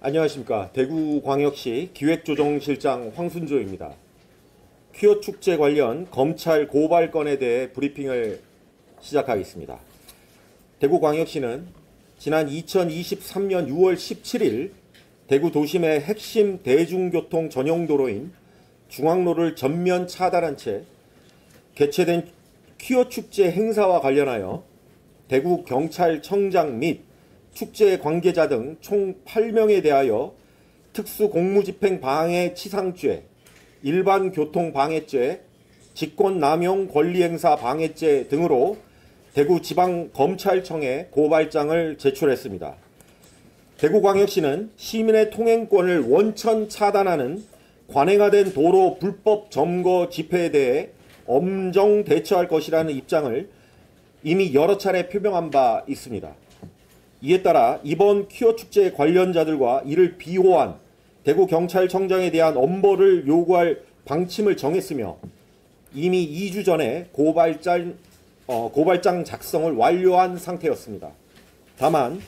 안녕하십니까. 대구광역시 기획조정실장 황순조입니다. 퀴어 축제 관련 검찰 고발 건에 대해 브리핑을 시작하겠습니다. 대구광역시는 지난 2023년 6월 17일 대구 도심의 핵심 대중교통 전용 도로인 중앙로를 전면 차단한 채 개최된 퀴어 축제 행사와 관련하여 대구경찰청장 및 축제 관계자 등 총 8명에 대하여 특수공무집행 방해 치상죄, 일반교통방해죄, 직권남용 권리행사 방해죄 등으로 대구지방검찰청에 고발장을 제출했습니다. 대구광역시는 시민의 통행권을 원천 차단하는 관행화된 도로 불법 점거 집회에 대해 엄정 대처할 것이라는 입장을 이미 여러 차례 표명한 바 있습니다. 이에 따라 이번 퀴어 축제 관련자들과 이를 비호한 대구경찰청장에 대한 엄벌을 요구할 방침을 정했으며 이미 2주 전에 고발장 작성을 완료한 상태였습니다. 다만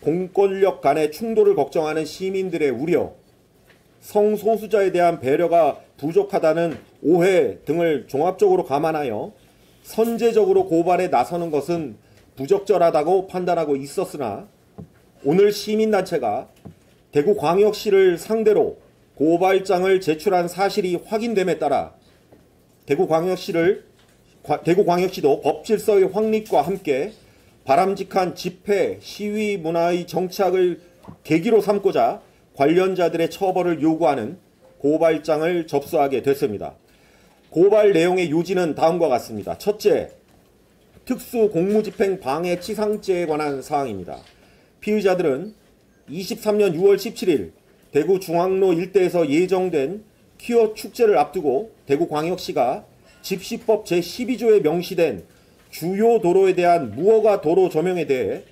공권력 간의 충돌을 걱정하는 시민들의 우려, 성소수자에 대한 배려가 부족하다는 오해 등을 종합적으로 감안하여 선제적으로 고발에 나서는 것은 부적절하다고 판단하고 있었으나 오늘 시민단체가 대구광역시를 상대로 고발장을 제출한 사실이 확인됨에 따라 대구광역시도 법질서의 확립과 함께 바람직한 집회, 시위 문화의 정착을 계기로 삼고자 관련자들의 처벌을 요구하는 고발장을 접수하게 됐습니다. 고발 내용의 요지는 다음과 같습니다. 첫째, 특수공무집행 방해 치상죄에 관한 사항입니다. 피의자들은 23년 6월 17일 대구 중앙로 일대에서 예정된 퀴어 축제를 앞두고 대구광역시가 집시법 제12조에 명시된 주요 도로에 대한 무허가 도로 조명에 대해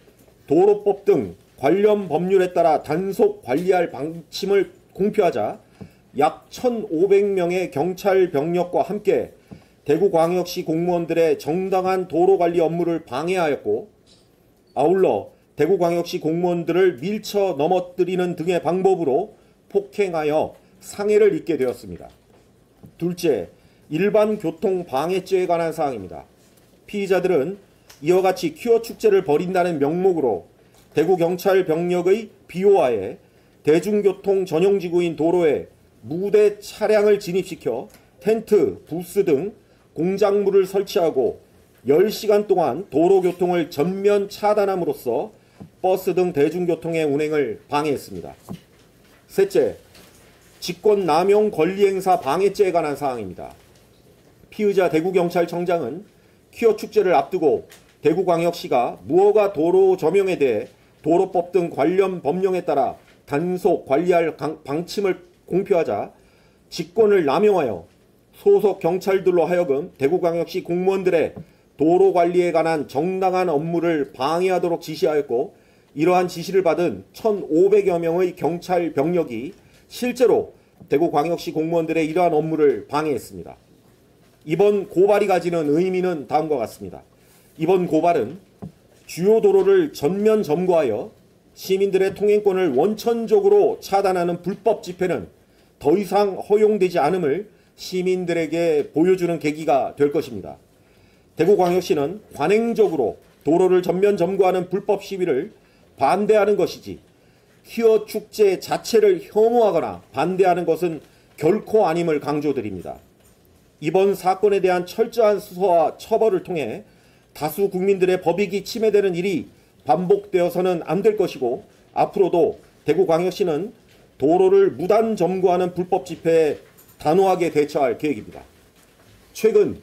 도로법 등 관련 법률에 따라 단속 관리할 방침을 공표하자 약 1,500명의 경찰 병력과 함께 대구광역시 공무원들의 정당한 도로관리 업무를 방해하였고 아울러 대구광역시 공무원들을 밀쳐 넘어뜨리는 등의 방법으로 폭행하여 상해를 입게 되었습니다. 둘째, 일반교통방해죄에 관한 사항입니다. 피의자들은 이와 같이 퀴어 축제를 벌인다는 명목으로 대구경찰 병력의 비호하에 대중교통 전용지구인 도로에 무대 차량을 진입시켜 텐트, 부스 등 공작물을 설치하고 10시간 동안 도로교통을 전면 차단함으로써 버스 등 대중교통의 운행을 방해했습니다. 셋째, 직권남용 권리행사 방해죄에 관한 사항입니다. 피의자 대구경찰청장은 퀴어 축제를 앞두고 대구광역시가 무허가 도로 조명에 대해 도로법 등 관련 법령에 따라 단속 관리할 방침을 공표하자 직권을 남용하여 소속 경찰들로 하여금 대구광역시 공무원들의 도로관리에 관한 정당한 업무를 방해하도록 지시하였고 이러한 지시를 받은 1,500여 명의 경찰 병력이 실제로 대구광역시 공무원들의 이러한 업무를 방해했습니다. 이번 고발이 가지는 의미는 다음과 같습니다. 이번 고발은 주요 도로를 전면 점거하여 시민들의 통행권을 원천적으로 차단하는 불법 집회는 더 이상 허용되지 않음을 시민들에게 보여주는 계기가 될 것입니다. 대구광역시는 관행적으로 도로를 전면 점거하는 불법 시위를 반대하는 것이지 퀴어 축제 자체를 혐오하거나 반대하는 것은 결코 아님을 강조드립니다. 이번 사건에 대한 철저한 수사와 처벌을 통해 다수 국민들의 법익이 침해되는 일이 반복되어서는 안 될 것이고 앞으로도 대구광역시는 도로를 무단 점거하는 불법 집회에 단호하게 대처할 계획입니다. 최근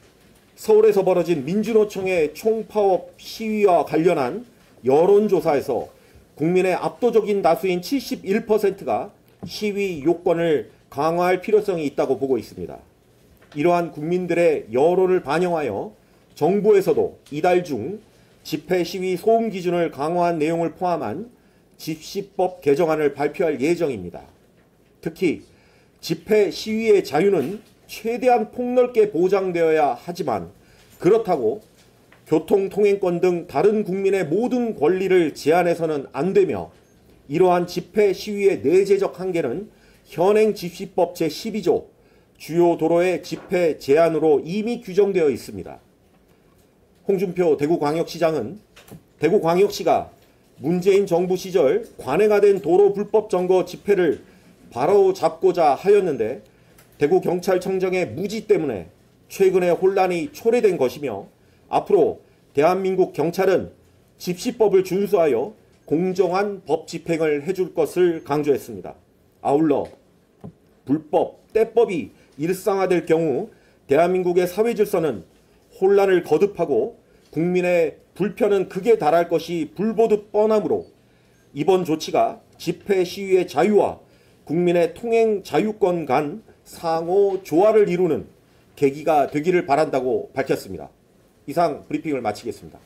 서울에서 벌어진 민주노총의 총파업 시위와 관련한 여론조사에서 국민의 압도적인 다수인 71%가 시위 요건을 강화할 필요성이 있다고 보고 있습니다. 이러한 국민들의 여론을 반영하여 정부에서도 이달 중 집회 시위 소음 기준을 강화한 내용을 포함한 집시법 개정안을 발표할 예정입니다. 특히 집회 시위의 자유는 최대한 폭넓게 보장되어야 하지만 그렇다고 교통통행권 등 다른 국민의 모든 권리를 제한해서는 안 되며 이러한 집회 시위의 내재적 한계는 현행 집시법 제12조 주요 도로의 집회 제한으로 이미 규정되어 있습니다. 홍준표 대구광역시장은 대구광역시가 문재인 정부 시절 관행화된 도로 불법 점거 집회를 바로잡고자 하였는데 대구경찰청장의 무지 때문에 최근에 혼란이 초래된 것이며 앞으로 대한민국 경찰은 집시법을 준수하여 공정한 법 집행을 해줄 것을 강조했습니다. 아울러 불법, 때법이 일상화될 경우 대한민국의 사회 질서는 혼란을 거듭하고 국민의 불편은 극에 달할 것이 불보듯 뻔하므로 이번 조치가 집회 시위의 자유와 국민의 통행 자유권 간 상호 조화를 이루는 계기가 되기를 바란다고 밝혔습니다. 이상 브리핑을 마치겠습니다.